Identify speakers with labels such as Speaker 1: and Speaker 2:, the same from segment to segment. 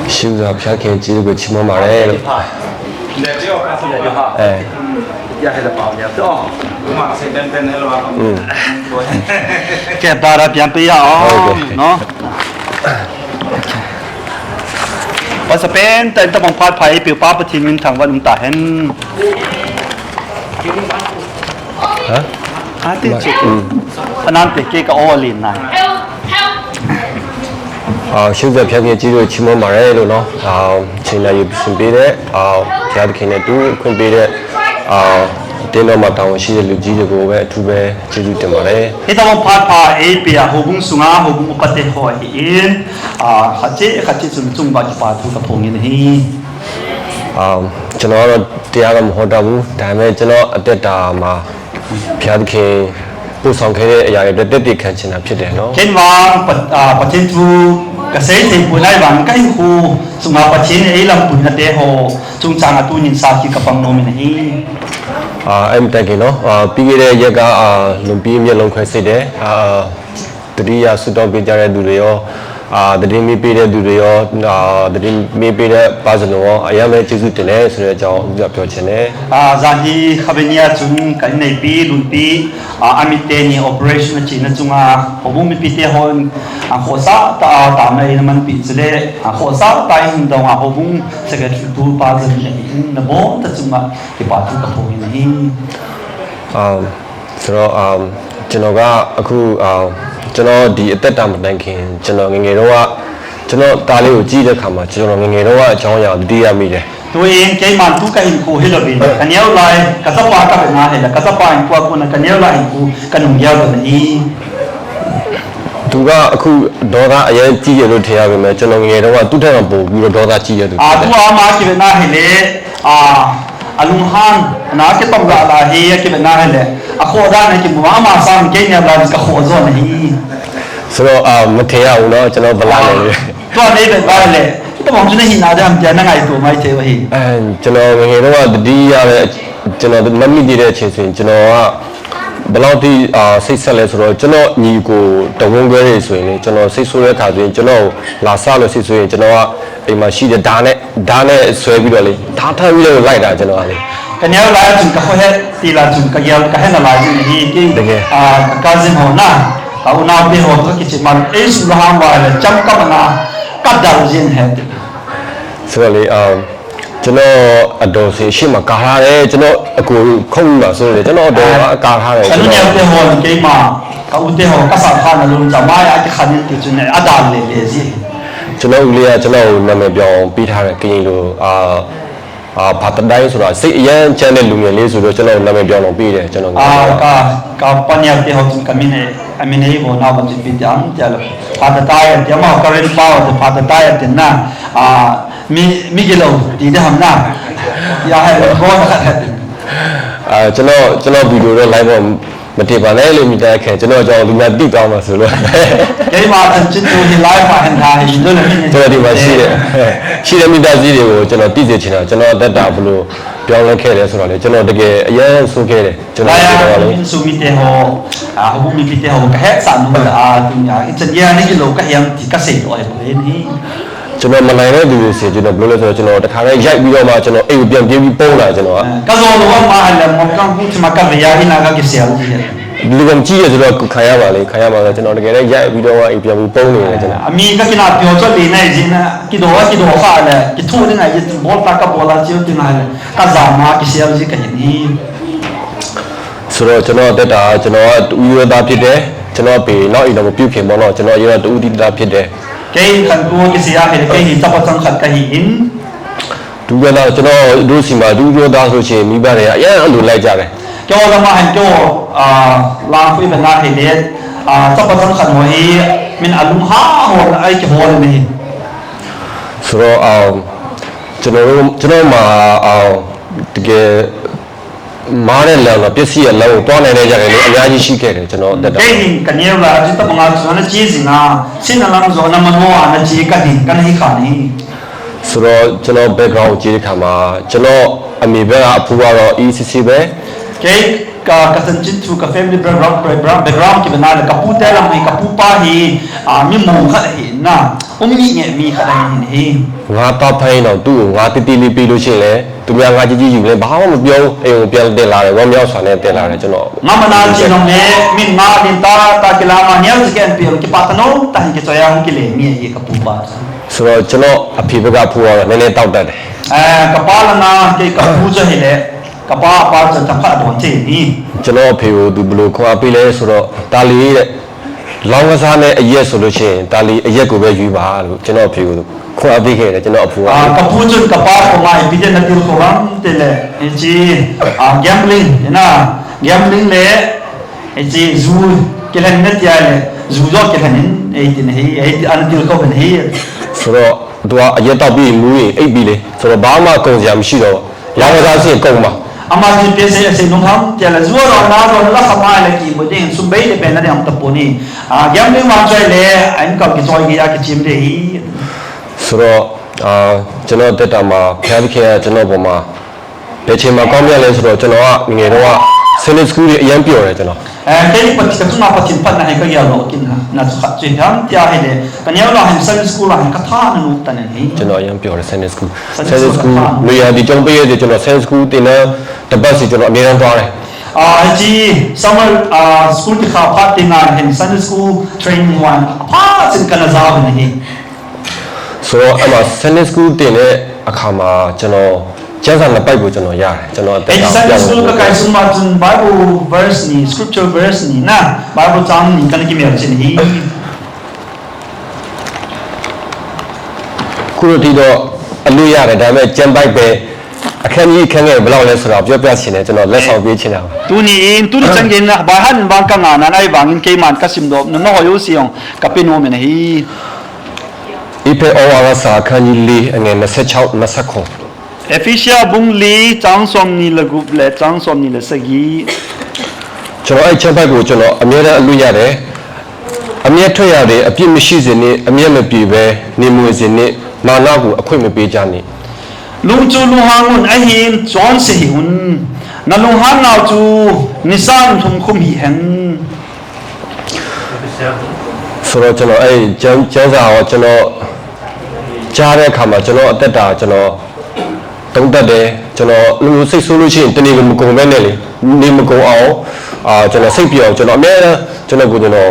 Speaker 1: 修造片看几个起码买来了。哎。
Speaker 2: อยากให้เราเป่าเนี่ยก็มาเซ็นเต้นให้เราแกบดาราเปลี่ยนไปอ่ะเนาะว่าจะเป็นแต่ตะบงพาดไผ่ปิวป้าปะทิมินทางวันนุ่มตาเห็น
Speaker 1: ฮะ
Speaker 2: ติดจุดพนันเตะเกก็โอลินนะ
Speaker 1: 修造片看几个起码买来了喏。现在又准备的片子看的都准备的电脑嘛，当我现在录制这个呗，准备记录点嘛嘞。
Speaker 2: ไอ้ตะบงพาดไผ่เปียหูบุ้งสุงาหูบุ้งอุปเทหอยอินขัดเจจุ่มบาจิปาทุกกระพงยินฮี
Speaker 1: ကျွန်တော်တော့တရားကမဟုတ်တော့ဘူးဒါပေမဲ့ကျွန်တော်အသက်တာမှာဖျားသခင်ပို့ဆောင်ခဲ့တဲ့အရာတွေတက်တည်ခံချင်တာဖြစ်တယ်နော်
Speaker 2: เช่นว่าประเทศทูกษตรปุ่นไล่วันใกล้คูสุมาประเทศไอ้ลำปุ่นเตโฮจุงจางตุนินซาคิกปังโนมินฮี
Speaker 1: အဲ့မတိုင်ခင်နော်ပြီးခဲ့တဲ့ရက်ကလုံပြီးမျက်လုံးခွဲစိတ်တယ်တတိယဆူတောင်းပေးကြတဲ့သူတွေရောတတိမိပေးတဲ့သူတွေရောတတိမိပေးတဲ့ပါစလုံးရောအရင်ပဲကျေးဇူးတင်တယ်ဆိုတဲ့အကြောင်းဥပပြောချင်တယ်
Speaker 2: ဇာဟီခဘနီယာကျွန်းကနေပီလုံပီအမီတေနီ operation ချိနကျွန်းအဘုံမီပီတေဟွန်ခေါ်စာတာမဲနမန်ပီစလေခေါ်စာတိုင်းတော့အဘုံစကတူတူပါစလေနဘောတကျွန်းဒီပါတူကပိုင်းနေ
Speaker 1: ဆိုတော့ကျွန်တော်ကအခုကျွန်တော်ဒီအသက်တာမတိုင်ခင်ကျွန်တော်ငငယ်တော့ကကျွန်တော်တားလေးကိုကြည့်တဲ့ခါမှာကျွန်တော်ငငယ်တော့ကအကြောင်းအရာတတိယမိတယ်
Speaker 2: ตัวเองใจมันทุกข์กันกูให้เราบินกันเนี้ยลายกระสับปากกับงานเห็นแล้วกระสับปากกว่าคนกันเนี้ยลายกูกันหนุ่มยาวแบบนี้
Speaker 1: သူကအခုဒေါသအရင်ကြည့်ရလို့ထင်ရပေမဲ့ကျွန်တော်ငငယ်တော့ကသူ့ထက်ကပို့ပြီးတော့ဒေါသကြည့်ရသူ
Speaker 2: သူအမားကိနာဟဲလေအလုံဟန်နာကတောလာလာဟေကိနာဟဲလေအခုဒါနဲ့ကိမမဆမ်ကိညာလာကခေါ်ဇောနေ
Speaker 1: ဆိုတော့မထင်ရဘူးเนาะကျွန်တော်ဗလာနေတယ်
Speaker 2: တော့နေတဲ့ဗာလေတော့ကျွန်တော်ဟိနာတဲ့ပြန်နိုင်တူမိုက်သေးဝဟိ
Speaker 1: ကျွန်တော်ငငယ်တော့တတိရတဲ့ကျွန်တော်မမိသေးတဲ့အချိန်ဆိုရင်ကျွန်တော်ကဘယ်လောက်ထိစိတ်ဆက်လဲဆိုတော့ကျွန်တော်ညီကိုတဝန်းခွဲတွေဆိုရင်ကျွန်တော်စိတ်ဆိုးတဲ့ခါဆိုရင်ကျွန်တော်လာဆလို့စိတ်ဆိုရင်ကျွန်တော်ကအိမ်မှာရှိတဲ့ဓာတ်နဲ့ဆွဲပြီးတော့လေဓာတ်ထပ်ပြီးတော့လိုက်တာကျွန်တော်ကလေ
Speaker 2: กันเนี้ยลายจุนกะโคเฮตีลาจุนกะเยลกะเฮนาลายนี่ฮีกิกาซินโหนะตาอุนาเปโหก็กิจิมันเอสุลฮามวาเลจัมกะมนากัดดาวจินเฮ
Speaker 1: ဆိုတော့လေကျွန်တော်အတော်စီရှေ့မှာကာထားတယ်ကျွန်တော်အကူခုံးမှာဆိုတယ်ကျွန်တော်အတော်ကာထားတယ်
Speaker 2: ကျွန်တော်เนี่ยเปโหကိမာကဥတေဟောကဆာခါနလုံးဂျမာယာတိခါနိတိကျွန်းအဒါလေလေစီ
Speaker 1: ကျွန်တော်ဦးလေးကကျွန်တော်နာမည်ပြောင်းပြီးထားတယ်ကရင်လိုဘာတတိုင်းဆိုတာစိတ်အရန်ချမ်းတဲ့လူငယ်လေးဆိုတော့ကျွန်တော်နာမည်ပြောင်းတော့ပြီးတယ်ကျွန်တော်
Speaker 2: ကာပညာတေဟောကမင်းနဲ့အမင်းလေးဘောနာဘတိပိတံကျလဘာတတိုင်းတမောကရင်ပါဘာတတိုင်းတင်နာမိဂီလောဒီဒဟမ်နာယာဟဲဘောခတ်
Speaker 1: ကျွန်တော်ဗီဒီယိုတော့ live ပေါ်မတင်ပါနဲ့လို့မိသားခဲ့ကျွန်တော်ကြောင့်ဒီမှာတိကောင်းမှာဆိုလို့
Speaker 2: ကိမာအန်ချစ်တူဒီ live မှာဟန်ထားရင်တို့လည်း
Speaker 1: ကျွန်တော်ဒီမှာရှိတဲ့မိသားစုတွေကိုကျွန်တော်တည်စေချင်တာကျွန်တော်အသက်တာဘလို့ပြောင်းလဲခဲ့တယ်ဆိုတော့လေကျွန်တော်တကယ်အရင်ဆိုခဲ့တယ်ကျွန်တော်ပြော
Speaker 2: လေဆူမီတေဟောဟိုမီတေဟောကဟက်ဆန်နူလာတူညာအစ်ချင်ယာနေကလောကဟယမ်ဒီကဆေတော့အဲ့လေနီ
Speaker 1: ကျွန်တော်မနိုင်တဲ့သူတွေစီကျွန်တော်ဘယ်လိုလဲဆိုတော့ကျွန်တော်တခါတည်းရိုက်ပြီးတော့မှကျွန်တော်အိမ်ပြန်ပြေးပြီးပုံးလာကျွန်တော်
Speaker 2: ကဇောလောမာဟလမကန်ခုချမကဗယာဟိနာကကိဆေယလူကြီး
Speaker 1: လူကကြည့်ရဆိုတော့ခံရပါလေခံရပါတော့ကျွန်တော်တကယ်လည်းရိုက်ပြီးတော့အိမ်ပြန်ပြီးပုံးနေတယ်ကျွန်တော်
Speaker 2: အမီကကိနာပြောချလေးနေဂျင်းကိတော့ခါလေကိထိုးနေဂျင်းဘောတာကဘောလာချီတင်လာကဇာမာကိဆေယလူကြီးကရင်နီ
Speaker 1: ဆိုတော့ကျွန်တော်တက်တာကျွန်တော်ကတူရသားဖြစ်တယ်ကျွန်တော်ပေနောက်အိမ်တော့မပြုတ်ခင်ပေါ့နော်ကျွန်တော်ရတော့တူတီတာဖြစ်တယ်
Speaker 2: kay kanku kisiya kay tapatan khat kahiin
Speaker 1: ဒူကတော့ကျွန်တော်တို့စီမှာဒူပြောသားဆိုရှင်မိဘတွေကအရင်အလိုလိုက်ကြတယ်
Speaker 2: ကျော်ကမှဟန်ကျော်လာခွေးမနာဟိလေtapatan khat mo hi min alum ha ho ai ki ho ne
Speaker 1: ဆိုတော့ကျွန်တော်မှာတကယ်မားတဲ့လမ်းတော့ပစ္စည်းရဲ့လမ်းကိုတွားနိုင်တဲ့ကြတယ်လေအများကြီးရှိခဲ့တယ်ကျွန်တော်တက်တာ
Speaker 2: ကဲကနေလာဒီတပငါဆိုနချီစနာစင်နလမ်ဇောနမနောအနချီကတိကနေခါနေ
Speaker 1: ဆိုတော့ကျွန်တော် background ကြည့်တဲ့ခါမှာကျွန်တော်အမေဘက်ကအဖိုးကတော့ ECC ပဲ
Speaker 2: က Kay kasanjin tu ka family background ki bana la kapu te lam hi kapu pa hi mi mong kha hi na umni nge mi kha dai hi
Speaker 1: ငါတော့ဖိုင်းတော့သူ့ကိုငါတီတီလေးပြီးလို့ရှိရင်လေသူများငါကြီးကြီးယူလဲဘာမှမပြောအိမ်ကိုပြန်တက်လာတယ်ဝမ်းမြောက်စွာနဲ့တက်လာတယ်ကျွန်တော်
Speaker 2: Mama na chinong ne min ma din ta kilama nyal sken pil ki patano ta hi ki choyang ki le mi hi kapu pa
Speaker 1: ဆိုတော့ကျွန်တော်အဖေဘက်ကဖိုးကတော့နည်းနည်းတောက်တတ်တယ်
Speaker 2: kapala na kay kapu cho hi le kapa pa cha cha pha don che ni
Speaker 1: ကျွန်တော်အဖေကိုသူဘယ်လိုခွာပေးလဲဆိုတော့တာလီတဲ့လောင်းကစားနဲ့အရက်ဆိုလို့ရှိရင်တာလီအရက်ကိုပဲယူပါလို့ကျွန်တော်အဖေကိုခွာပေးခဲ့တယ်ကျွန်တော်အဖေက
Speaker 2: kapu cho kapa ko mai bi de na til ko ram te le ji gambling na gambling le ji zu ke lan net ya le zu zo ke lan ei tin hi ei an til ko ben hi
Speaker 1: ဆိုတော့သူကအရက်တောက်ပြီးမူးရင်အိပ်ပြီးလေဆိုတော့ဘာမှကုန်စရာမရှိတော့လောင်းကစားစီကုန်ပါ
Speaker 2: ama ji pese se nong ham te la zu ro na ro la khama le ki bo ding sum bei le ben na am taponi gambling ma choi le an ka ki choi gi ya ki chim de hi
Speaker 1: ဆိုတော့ကျွန်တော်တက်တာမှာဖျားခင်ကကျွန်တော်ပေါ်မှာဘယ်ချိန်မှာကောင်းမြတ်လဲဆိုတော့ကျွန်တော်ကငယ်တော့ Sunday school တွေအရင်ပြောတယ်ကျွန်တော်
Speaker 2: kay pati ka tuma pati pat na ka ya lo kin na kha che ham tia he le kan ya lo ham Sunday school la ka tha na nu tan ni
Speaker 1: ကျွန်တော်အရင်ပြောတယ် Sunday school နေရာဒီကျောင်းပေးရတယ်ကျွန်တော် Sunday school တင်တဲ့တပတ်စီကျွန်တော်အများအားသွားတယ်
Speaker 2: ji summer school ki kha phat tin na hen Sunday school training one phat sin kana za ba ni
Speaker 1: ဆိုတော့အဲ့မှာ Sunday school တင်တဲ့အခါမှာကျွန်တော်ကျမ်းစာနှစ်ပိုက်ကိုကျွန်တော်ရတယ်ကျွန်တော်အသက်
Speaker 2: Hey, Sunday school ka kay suma jun Bible verse ni scripture verse ni na Bible chang ni kan ki mer chin hi
Speaker 1: ခုလိုတီတော့အလို့ရတယ်ဒါပေမဲ့ကျမ်းပိုက်ပဲအခန်းကြီးခန်းငယ်ဘယ်လောက်လဲဆိုတော့ပြောပြချင်တယ်ကျွန်တော်လက်ဆောင်ပေးချင်တာပါ
Speaker 2: tu ni in tu chang gen na ba han bang ka nga na nai bangin ke man ka sim do no no yo siong ka pin mo men hi
Speaker 1: ဤဖေဩဝါဒစာအခန်းကြီး4အငယ်26 29
Speaker 2: Ephesians bung li chang som ni la gup le chang som ni la sagi
Speaker 1: ကျွန်တော်အဲ့ချက်ဘက်ကိုကျွန်တော်အမြဲတမ်းအလို့ရတယ်အမြဲထွက်ရတယ်အပြစ်မရှိစေနဲ့အမြဲမပြေပဲနေမွေစေနဲ့မာနကိုအခွင့်မပေးကြနဲ့
Speaker 2: lung chu lu hangun a hin chon se hi hun na lung han naw chu nisan thum khum hi hen
Speaker 1: ဆိုတော့ကျွန်တော်အဲ့ကျမ်းစာကိုကျွန်တော်ကြားတဲ့အခါမှာကျွန်တော်အသက်တာကျွန်တော်တုံးတက်တယ်ကျွန်တော်လူစိတ်ဆိုးလို့ရှိရင်တနေ့ကမကုန်ပဲနဲ့လေနေမကုန်အောင်ကျွန်တော်စိတ်ပြောင်းကျွန်တော်အများကျွန်တော်ကိုကျွန်တော်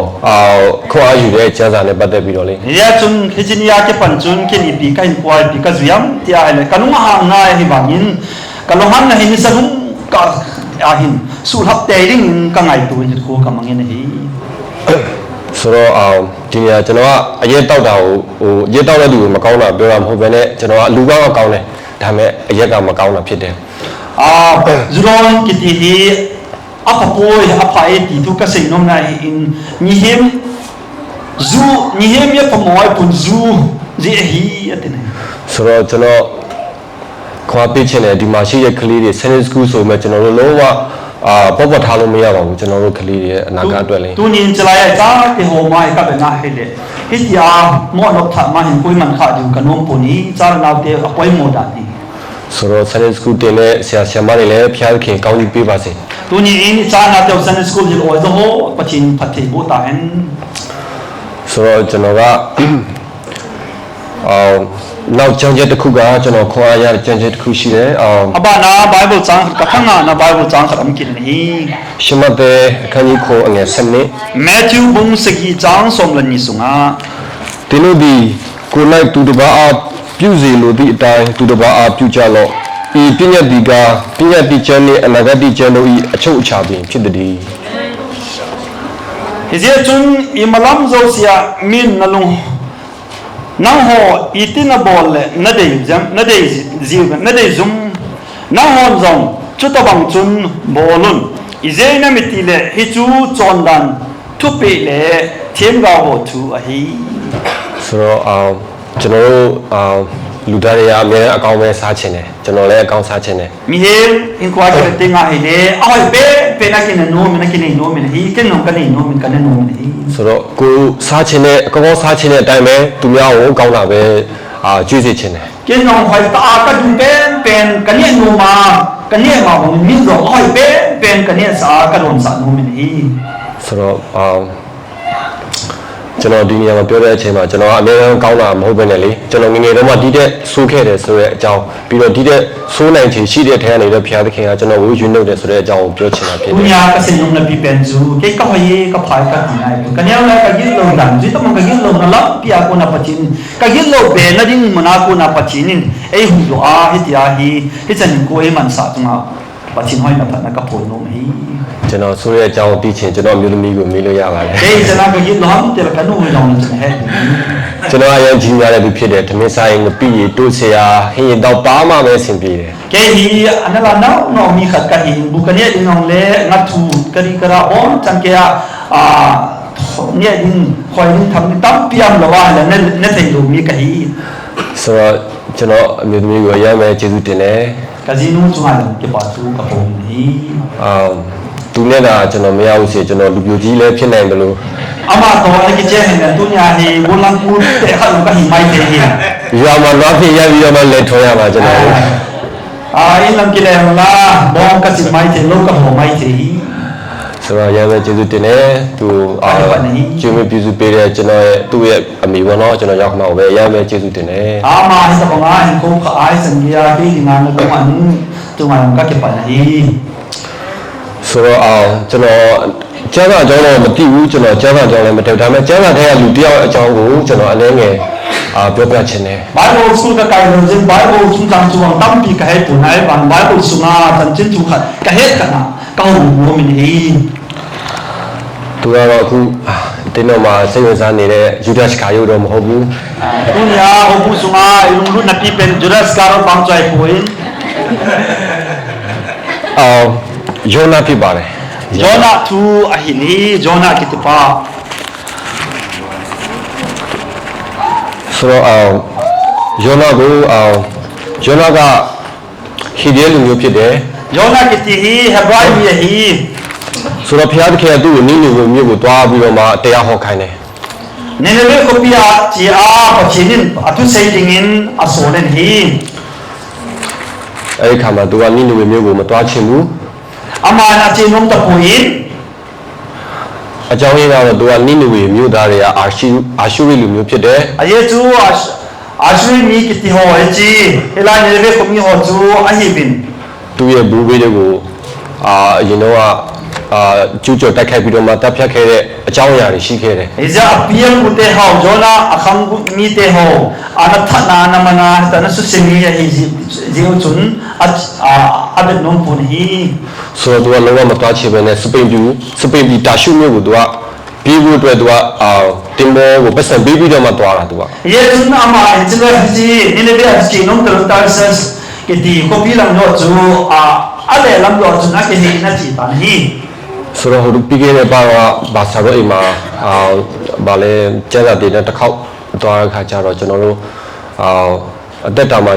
Speaker 1: ခွန်အားယူတဲ့ကျမ်းစာနဲ့ပတ်သက်ပြီးတော့လေ
Speaker 2: ya chun khijin ya ke pan chun ke ni pi kain kwai pi ka zuyam tia le kanung ha na hi bangin kalongan na hin sanung ka ahin su hap te ring ka ngai tu ni ko ka mangin hi
Speaker 1: ဆိုတော့ဒီနေရာကျွန်တော်ကအရက်တောက်တာကိုအရက်တောက်တဲ့လူကိုမကောင်းတာပြောတာမဟုတ်ဘဲနဲ့ကျွန်တော်ကလူကောင်းကောင်းတယ်ဒါပေမဲ့အရက်ကမကောင်းတာဖြစ်တယ်
Speaker 2: zuron kiti hi apa poi apa ti tu ka sei nom na in ni hem ya pamoy pun zu ji hi atene
Speaker 1: ဆိုတော့ကျွန်တော်ခွာပေးချင်တယ်ဒီမှာရှိတဲ့ကလေးတွေ Sunday school ဆိုမှကျွန်တော်တို့လုံးဝပေါ်ပေါ်ထားလို့မရပါဘူးကျွန်တော်တို့ကလေးတွေရဲ့အနာဂတ်အတွက်လေ
Speaker 2: tu nin chlai cha ti ho mai ka be na he le hi ya mo nok tha ma hin koi man kha ju ka nom poni cha naw te apoi mo da ni
Speaker 1: ဆိုတော့ Sunday school တင်တဲ့ဆရာဆရာမတွေလည်းဖျားခင်ကောင်းကြီးပေးပါစေ
Speaker 2: tu ni in cha na te Sunday school ji oi zo ho pachin phathi bo ta hen
Speaker 1: ဆိုတော့ကျွန်တော်ကနောက်ကျမ်းချက်တစ်ခုကကျွန်တော်ခေါ်ရတဲ့ကျမ်းချက်တစ်ခုရှိတယ်
Speaker 2: aba na Bible chang ka khanga na Bible chang khatam kin ni
Speaker 1: ရှမဿဲအခန်းကြီး9အငယ်7
Speaker 2: Matthew bung sagi chang som lan ni sunga
Speaker 1: တင်းတို့ဒီကိုလိုက်သူတစ်ပါးအားပြုစီလိုသည့်အတိုင်းသူတစ်ပါးအားပြုကြလော့ဤပညာတိကပညာတိကျမ်းနှင့်အနာဂတ်ကျမ်းတို့၏အချုပ်အခြာပင်ဖြစ်သည်
Speaker 2: Hizia chun imalam zo sia min nalung nang ho itina bol na dei jam na dei ziu na dei zum nang ho zong chutabang chun bolun izena mitile hichu chondan thupe le them ga ho thu a hi
Speaker 1: ဆိုတော့ကျွန်တော်တို့လူသားတွေအများအကောင်းပဲစားချင်တယ်ကျွန်တော်လည်းအကောင်းစားချင်တယ်
Speaker 2: mi hel in kwa ke tinga ile ai pe na kin no mi na kin no mi hi ken no kan no mi kan no mi hi
Speaker 1: ဆိုတော့ကိုစားချင်တဲ့အကောင်းစားချင်တဲ့အတိုင်းပဲသူများကိုကောင်းတာပဲကျွေးစေချင်တယ်
Speaker 2: ken no khoi ta ka du pen kan no ma กันเนี่ยมาผมมีรออ้อยเป็นกันเนี่ยสากระโดนสานุมินี
Speaker 1: ဆိုတော့ကျွန်တော်ဒီနေရာမှာပြောတဲ့အချိန်မှာကျွန်တော်အများအားကောင်းတာမဟုတ်ဘဲနဲ့လေကျွန်တော်ငငယ်တုန်းကဒီတဲ့ဆိုးခဲ့တယ်ဆိုတဲ့အကြောင်းပြီးတော့ဒီတဲ့ဆိုးနိုင်ချေရှိတဲ့ထဲကနေတော့ဘုရားသခင်ကကျွန်တော်ဝေယူနှုတ်တယ်ဆိုတဲ့အကြောင်းကိုပြောချင်တာဖြစ်တယ်
Speaker 2: Punya kesenyum lebih benzu, kayak kau ye kau pai kau dinai. Kanya orang kagil lo dan, jadi teman kagil lo nalap pi aku nak pacin. Kagil lo be nading mana aku nak pacinin. Hu doa hitiahi, hitan ko mansa cuma pacin hoi nak nak kapon nom hi.
Speaker 1: ကျွန်တော်ဆိုတဲ့အကြောင်းသိချင်ကျွန်တော်မျိုးသမီးကိုမေးလို့ရပါတယ်
Speaker 2: Jadi jangan kagil lo ham tiada kanu yang macam he.
Speaker 1: ကျွန်တော်အရင်ကြီးရတဲ့သူဖြစ်တယ်သမင်းဆိုင်ငပိရီတိုးဆရာဟင်းတော့ပါမှပဲအဆင်ပြေတယ်
Speaker 2: Kahi anala no mi khat kahi bukannya dinong le ngatu kari kara on cangkea ne din khoi din tham ni tam piam lo wa la ne thai lo mi kahi
Speaker 1: ဆိုတော့ကျွန်တော်အမျိုးသမီးကိုအရင်ပဲကျေးဇူးတင်တယ်
Speaker 2: kazi nu chunga lo ke pa chu ka pom ni
Speaker 1: သူနဲ့တာကျွန်တော်မရဘူးစီကျွန်တော်လူပြိုကြီးလည်းဖြစ်နိုင်တယ်လို့
Speaker 2: ama to ai ke che hen tu nya ni bulan pu te kha lo ka hi mai te hi
Speaker 1: ရွာမှာတော့ဖြစ်ရပြီးတော့မှလက်ထောရမှာကျွန်တော်
Speaker 2: in lam ke le la bom ka si mai te lo ka ho mai te hi
Speaker 1: ဆိုတော့ရမ်းပဲကျေးဇူးတင်တယ်သူကျွေးမပြူစုပေးတဲ့ကျွန်တော်ရဲ့သူ့ရဲ့အမိဘောနော်ကျွန်တော်ရောက်မှာပဲရမ်းပဲကျေးဇူးတင်တယ်
Speaker 2: ama sa pa nga hin ko ka ai san ya ki nga na ko an tu ma ka ke pa hi
Speaker 1: ဆိုတော့ကျွန်တော်ကျမ်းစာအကြောင်းတော့မသိဘူးကျွန်တော်ကျမ်းစာအကြောင်းလည်းမသိဘူးဒါပေမဲ့ကျမ်းစာထဲကလူတယောက်အကြောင်းကိုကျွန်တော်အနေငယ်ပြောပြချင်တယ်
Speaker 2: Bible school ka kai lo jin Bible chung chang chuang tam pi ka he pu nai ban Bible sunga chan chin chu khat ka he ka na ka hu mo min hi
Speaker 1: သူကတော့အခုတင်းတော်မှာစိတ်ဝင်စားနေတဲ့ယူဒရှ်ခါယုတ်တော့မဟုတ်ဘူး
Speaker 2: dunia ho pu sunga ilung lu na pi pen juras karo pam chai puin
Speaker 1: ယောနာဖြစ်ပါတယ်
Speaker 2: Jona tu ahini Jona kitipa
Speaker 1: ဆိုတော့ယောနာကိုယောနာကဟီဒီယလူမျိုးဖြစ်တယ်
Speaker 2: Jona kiti hi Hebrai mi hi
Speaker 1: ဆိုတော့ဘုရားသခင်ကသူ့ကိုနိနေကိုမြို့ကိုတွားပြီးတော့မှတရားဟောခိုင်းတယ်
Speaker 2: Nenele ko pia chi a pachinin atu sei dingin asolen hi
Speaker 1: အဲ့ဒီခါမှာသူကနိနေမြို့ကိုမတွားချင်ဘူး
Speaker 2: ama na chi nom ta puin
Speaker 1: အကြောင်းရင်းကတော့သူကနိနေမြို့သားတွေကအာရှုရိလူမျိုးဖြစ်တယ်
Speaker 2: aye chu ashri mi kiti ho chi ela nenele ko mi ho chu ahibin
Speaker 1: သူရဲ့ဘူဘေးတွေကိုအရင်တော့ကျူးကျော်တိုက်ခိုက်ပြီးတော့မှတပ်ဖြတ်ခဲ့တဲ့အကြောင်းအရာတွေရှိခဲ့တယ်
Speaker 2: Iza piang ute hau Jona akhang mi te ho ana thana na mana tana su semi ya hi jiu chun abet nom pun hi
Speaker 1: ဆိုတော့သူကလုံးဝမတွားချင်ပဲနဲ့စပိန်ပြည်တာရှုမြို့ကိုသူကပြီးဖို့အတွက်သူကတင်ဘောကိုပတ်စံပေးပြီးတော့မှတွားတာသူက
Speaker 2: ye chun ama chila ji ni le be ji nom tar tarsas ke ti ko pi lam no chu ale lam no chu na ke hi na ji tan hi
Speaker 1: ဆိုတော့ဟိုပြီးခဲ့တဲ့ဘာသာတော့အိမ်မှာဗာလဲကျန်းစာတင်တဲ့တစ်ခေါက်တွားတဲ့ခါကျတော့ကျွန်တော်တို့အသက်တာမှာ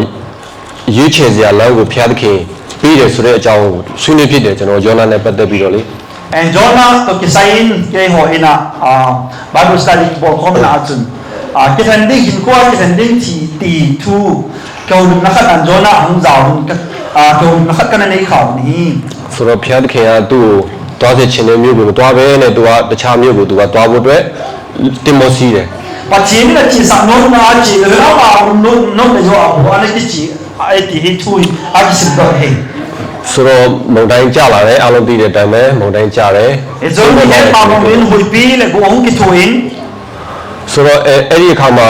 Speaker 1: ရွေးချယ်စရာလမ်းကိုဖျားသခင်ပြီးတယ်ဆိုတဲ့အကြောင်းကိုဆွေးနွေးဖြစ်တယ်ကျွန်တော်ယောနာနဲ့ပတ်သက်ပြီးတော့လေ
Speaker 2: and Jona to kisain ke ho ina Bible study bo kom na achun defending hin ko defending ti tu ko na khat an Jona hang zaw ko na khat kan nei khaw ni
Speaker 1: ဆိုတော့ဖျားသခင်ကသူ့ကိုတွားစေချင်တဲ့မြို့ကိုမတွားဘဲနဲ့သူကတခြားမြို့ကိုသူကတွားဖို့အတွက်တင်မောစီးတယ်
Speaker 2: Pachin na chi sa no na chi la ba no na yo abu ana ki chi ai ti hi thui a ki sim do he
Speaker 1: ဆိုတော့မုန်တိုင်းကြလာတယ်အားလုံးသိတဲ့အတိုင်းပဲမုန်တိုင်းကြတယ်
Speaker 2: e zo ni he pa mo min hui pi le go hong ki thuin
Speaker 1: ဆိုတော့အဲ့ဒီအခါမှာ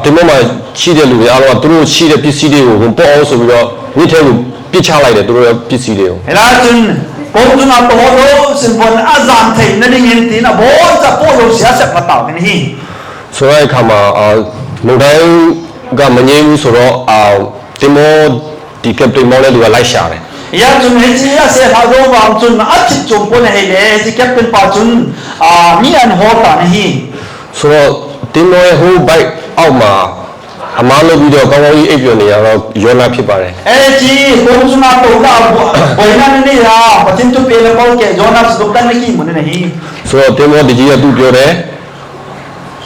Speaker 1: တင်မောမှာရှိတဲ့လူတွေအားလုံးကသူတို့ရှိတဲ့ပစ္စည်းတွေကိုဝင်ပေါ့အောင်ဆိုပြီးတော့ဝိထဲကိုပစ်ချလိုက်တယ်သူတို့ရဲ့ပစ္စည်းတွေကို
Speaker 2: ela chun ko tu na to lo sim bon azam thai na ding hin ti na bo cha po lo sia sa pa taw ni hi
Speaker 1: ဆိုတော့အခါမှာမုန်တိုင်းကမငြိမ်းဘူးဆိုတော့တင်မောဒီကပတိန်မောလည်းသူကလိုက်ရှာတယ်
Speaker 2: ya chun he chi ya se ha go ba chun na ach chum po ne he le ji captain pa chun mi an ho ta ni hi
Speaker 1: ဆိုတော့တင်မောရဲ့ဟိုဘိုက်အောက်မှာအမားလုပ်ပြီးတော့ကောင်းကောင်းကြီးအိပ်ပျော်နေရတော့ယောနာဖြစ်ပါတယ်
Speaker 2: ji ko tu na to da bo na ni ya pachin tu pe le bo ke Jona su ta ni ki mun ne hi
Speaker 1: ဆိုတော့တင်မောတကြီးကသူ့ပြောတယ်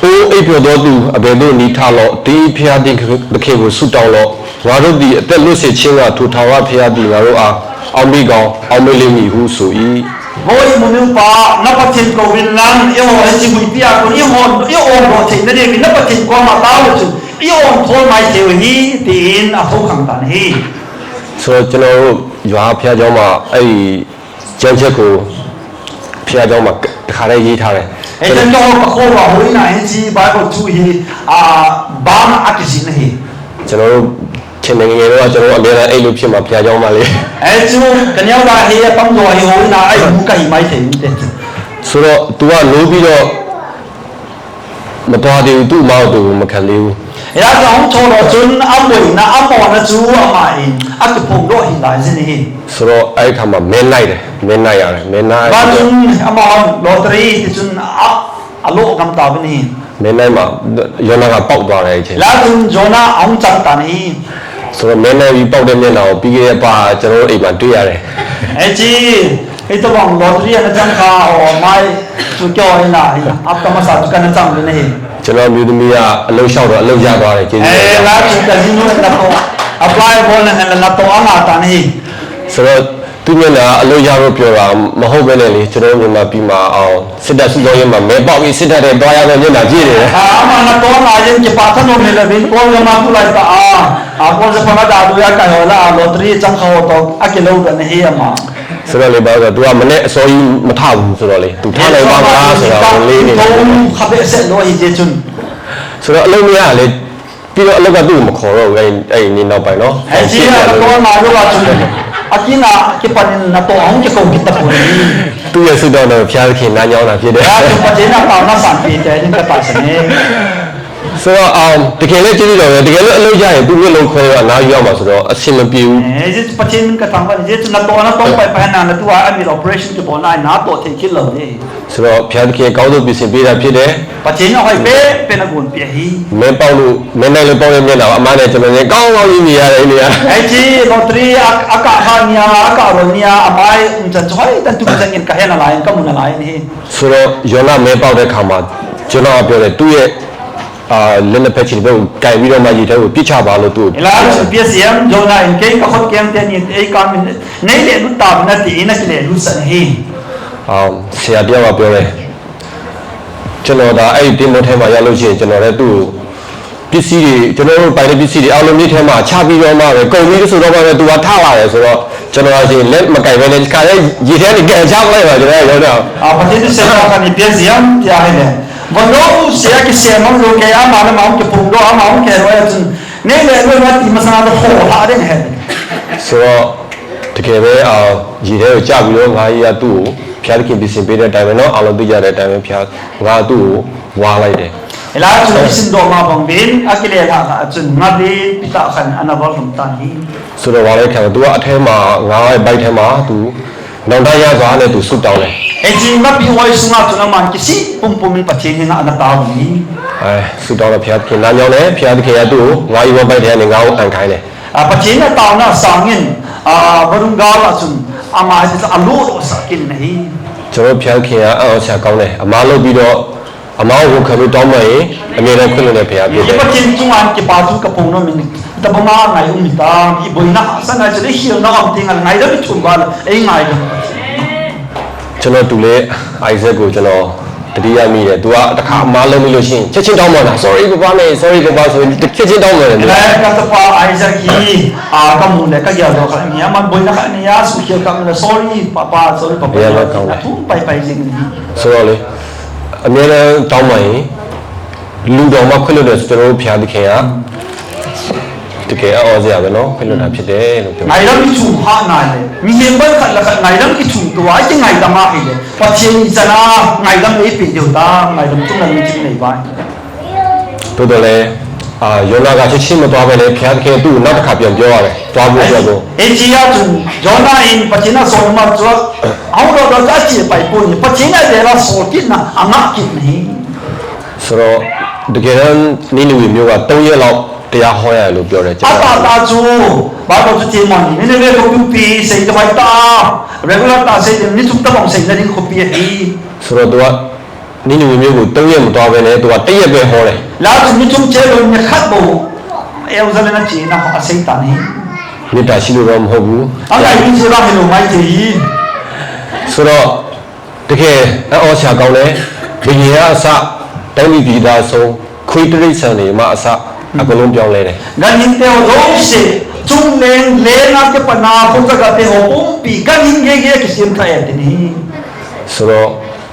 Speaker 1: အိုးအိပ်ပျော်တော်သူအဘယ်သို့နီးထားလို့ဒီဖျားတင်သခင်ကိုဆုတောင်းလို့ငါတို့ဒီအသက်လွတ်စေခြင်းကထူထောင်ဝဖျားသည်ငါတို့အား အောင်မိကောင်းအောင်မိလိမ့်မည်ဟုဆို၏
Speaker 2: Boy munupa napatin ko winlang iyo si buipia ko iyo mo tin na di napatin ko mataw chu iyo thol mai theo hi tin a thau khang tan hi
Speaker 1: ဆိုတော့ကျွန်တော်တို့ရွာဖျားเจ้าမှာအဲ့ဒီကျန်းချက်ကိုဖျားเจ้าမှာတခါတည်းရေးထားတယ်
Speaker 2: e jan jo ko ko wa hoi na hin si ba ko chu hi ba ma akisi na hi
Speaker 1: ကျွန်တော်တို့ချင်းနေငယ်တော့ကျွန်တော်တို့အများအားအဲ့လိုဖြစ်မှာဖျားเจ้าမှာလေ
Speaker 2: e chu kan yaw da hi pam do hi hoi na ai mu kai mai the ni te
Speaker 1: ဆိုတော့ तू ကလိုးပြီးတော့မတော်သေးဘူးသူ့မောက်သူမခံသေးဘူး
Speaker 2: ya jong cho lo chun amoi na amo na chu amai ak phong do hi lai sin hi
Speaker 1: ဆိုတော့အဲ့ခါမှာမင်းလိုက်တယ်မင်းလိုက်ရတယ်မင်းလိုက်
Speaker 2: ba chun amon lottery chun a lo kam ta ba ni
Speaker 1: မင်းလိုက်မှာယောနာကပေါက်သွားတယ်အချိန်
Speaker 2: la chun jona ong chang ta ni
Speaker 1: ဆိုတော့မင်းလိုက်ပြီးပေါက်တဲ့မျက်နှာကိုပြီးခဲ့တဲ့ပါကျွန်တော်တို့အိမ်မှာတွေ့ရတယ်
Speaker 2: ai chi ai to bang lottery na chang ka o mai chu kyo ai na ap ta ma sa chu kan chang le ni
Speaker 1: ကျွန်တော်မျိုးသမီးကအလှုပ်လျှောက်တော့အလှုပ်ရသွားတယ်ကျေးဇူးတင်
Speaker 2: la chu ka ni no na to apply bol na na to ama ta ni
Speaker 1: ဆိုတော့သူမျက်နှာအလှုပ်ရလို့ပြောတာမဟုတ်ပဲနဲ့လေကျွန်တော်မြန်မာပြည်မှာအောင်စစ်တပ်စုဆောင်ရေးမှာမဲပေါက်ပြီးစစ်တပ်တွေတွားရတဲ့မျက်နှာကြည့်နေတယ်
Speaker 2: ama na to na yin ki pa tha no me le bin ko ma tu lai ta ko se pa na da du ya ka ho la lottery chang kho to akilo da ni hi ama
Speaker 1: ဆိုတော့လေဘာလို့ तू ကမနဲ့အစောကြီးမထဘူးဆိုတော့လေ तू ထားနိုင်ပါမလားဆိုတော့လေးနေတယ်
Speaker 2: ခပ်ဆက်လို့ဟိကျေချွန်း
Speaker 1: ဆိုတော့အလုပ်မရလေပြီးတော့အလုပ်ကသူ့ကိုမခေါ်တော့ဘူးအဲ့ဒီနောက်ပိုင်းနော်
Speaker 2: ai chi na to ma do wa chu akina ki pa ni na to ang ki ko ki ta pu ni
Speaker 1: သူ့ရဲ့စိတ်တော်နဲ့ဖျားခင်နားညောင်းတာဖြစ်တယ်
Speaker 2: ya chu pa je na pa na san pi te ni ka ta sa ni
Speaker 1: ဆိုတော့တကယ်လည်းကျေးဇူးတော်ပဲတကယ်လို့အလုပ်ရရင်သူ့ရဲ့လုံးခွဲတော့အနားယူရမှာဆိုတော့အဆင်မပြေဘူး
Speaker 2: ai je pa chen ka ta ba je chu na to pa na tu a mi operation ki bo na to the ki lo ni
Speaker 1: ဆိုတော့ဖျားခင်ကောင်းဆုံးပြင်ဆင်ပေးတာဖြစ်တယ်
Speaker 2: pa chen na hoi pe na gun pi hi
Speaker 1: မင်းပေါက်လို့မင်းနိုင်လို့ပေါက်တဲ့မျက်နှာအမားနဲ့ကျွန်တော်လည်းကောင်းကောင်းကြီးမြင်ရတယ်အဲ့ဒီက
Speaker 2: ai chi lottery aka ha nia aka ro nia amai cha choi tan tu ka ngin ka he na lai ka mu na lai ni
Speaker 1: ဆိုတော့ယောနာမဲပေါက်တဲ့ခါမှာကျွန်တော်ပြောတယ်သူ့ရဲ့လက်လက်ဖက်ချင်ဘက်ကိုကြိုင်ပြီးတော့မှရေထဲကိုပြစ်ချပါလို့သူ့
Speaker 2: ila psm jona in ke ka khot kem te ni ei ka min nei le lu ta na ti na ki le lu san hi
Speaker 1: ဆရာတယောက်ကပြောတယ်ကျွန်တော်ဒါအဲ့ဒီတင်မို့ထဲမှာရောက်လို့ရှိရင်ကျွန်တော်လည်းသူ့ကိုပစ္စည်းတွေကျွန်တော်တို့ပိုင်တဲ့ပစ္စည်းတွေအောင်လုံးမြစ်ထဲမှာချပြီးတော့မှပဲကုန်ပြီးဆိုတော့မှပဲသူကထားလာတယ်ဆိုတော့ကျွန်တော်ကရှင်လက်မကြိုင်ပဲနဲ့ခါရဲရေထဲကနေကြံချလိုက်ပါကျွန်တော်ရောက်တော့
Speaker 2: pa ti se ka ni psm ya he le bono se ya ki se ma lo ke ama na ma ke pu do ama ke ro ya tun nei le lo na ti ma sa do ho ha de he
Speaker 1: ဆိုတော့တကယ်ပဲရေထဲကိုကြပြီးတော့ငါကြီးကသူ့ကိုဖျားခင်ပြင်ဆင်ပေးတဲ့အတိုင်းပဲเนาะအောင်လုံးသိကြတဲ့အတိုင်းပဲဖျားငါသူ့ကိုဝါလိုက်တယ်
Speaker 2: ila chu sin do ma bang bin akile ha chun ma di pita khan anabal hum ta hi
Speaker 1: ဆိုတော့ဝါလိုက်ခံသူကအထဲမှာငါရဲ့ဘိုက်ထဲမှာသူနောင်တရစွာနဲ့သူဆုတောင်းတယ်
Speaker 2: e ji ma pi wai sunga chu na man ki si pum pum min pa thi ni na ana ta ni
Speaker 1: ဆုတောင်းတော့ဖျားခင်နားညောင်းတယ်ဖျားခင်ကသူ့ကိုငါရဲ့ဘိုက်ထဲကနေငါ့ကိုအန်ခိုင်းတယ်
Speaker 2: pa thi na ta na sangin barunga la chun ama ji sa alu sa kin nahi
Speaker 1: ကျွန်တော်ဖျားခင်ကအအောင်ဆရာကောင်းတယ်အမားလုပ်ပြီးတော့အမားကိုခံလို့တောင်းမှရင်အမြဲတမ်းခွင့်လွှတ်တဲ့ဖျားဖြစ်တယ်
Speaker 2: pa chin chung an ki pa chu ka pung no min ta ba ma ngai um ta ki boina sa na chele hi na am ting al ngai da bi chung ba ei ngai da
Speaker 1: ကျွန်တော်တူလေအိုက်ဇက်ကိုကျွန်တော်တတိယမိတယ်သူကတခါအမားလုံးပြီးလို့ရှိရင်ချက်ချင်းတောင်းမှတာ sorry ပပနဲ့ sorry ပပဆိုရင်ချက်ချင်းတောင်းမှတယ်
Speaker 2: la ka ta pa ai za ki ka mu le ka ya do ka ni man boina ka ni ya su ki ka na sorry papa sorry papa tu pai pai jing ni
Speaker 1: ဆိုတော့လေအများနဲ့တောင်းမှရင်လူတော်မှခွင့်လွှတ်တယ်ကျွန်တော်တို့ဖျားသခင်ကတကယ်အော်စရာပဲเนาะခွင့်လွှတ်တာဖြစ်တယ်လို့ပြော
Speaker 2: ngai ram ki chu ha na le mi yen ba kha la kha ngai ram ki chu to ai ki ngai ta ma hi le pa chen ni chana ngai ram ni pi de ta ngai ram tu na ni chi nei ba
Speaker 1: တိုးတော်လေယောနာကချက်ချင်းမသွားပဲလေဖျားသခင်သူ့ကိုနောက်တစ်ခါပြန်ပြောရတယ်သွားဖို့အတွက်ကို
Speaker 2: e chi ya tu jona in pa chen na so ma chu au ro da cha chi pai pu ni pa chen na de la so ki na ama ki ni
Speaker 1: ဆိုတော့တကယ်တမ်းနိနဝေမျိုးက3ရက်လောက်တရားဟောရတယ်လို့ပြောတယ်ကျွန်
Speaker 2: a
Speaker 1: တော်
Speaker 2: ta ta chu ba ko chu che ma ni ne le ko pu pi sei ta bai ta regular ta sei ni chu ta bang sei na ni ko pi hi
Speaker 1: ဆိုတော့သူကနိနဝေမျိုးကို3ရက်မသွားပဲနဲ့သူက1ရက်ပဲဟောတယ်
Speaker 2: la chu ni chu che lo ni khat bo e u za le na chi na ha sei ta ni
Speaker 1: မေတ္တာရှိလို့တော့မဟုတ်ဘူး
Speaker 2: Ang ay sila hello mai te.
Speaker 1: ဆိုတော့တကယ်အော်ဆရာကောင်းတယ်ဘယင်ကအစတိုင်းပြည်သားဆုံးခွေးတရိတ်ဆန်တွေမှာအစအကလုံးပြောင်းလဲတယ်
Speaker 2: Ganin te o dose. Chung len na ke pana ko ka te ho umpi. Ganin ge ke sim ka et ni.
Speaker 1: ဆိုတော့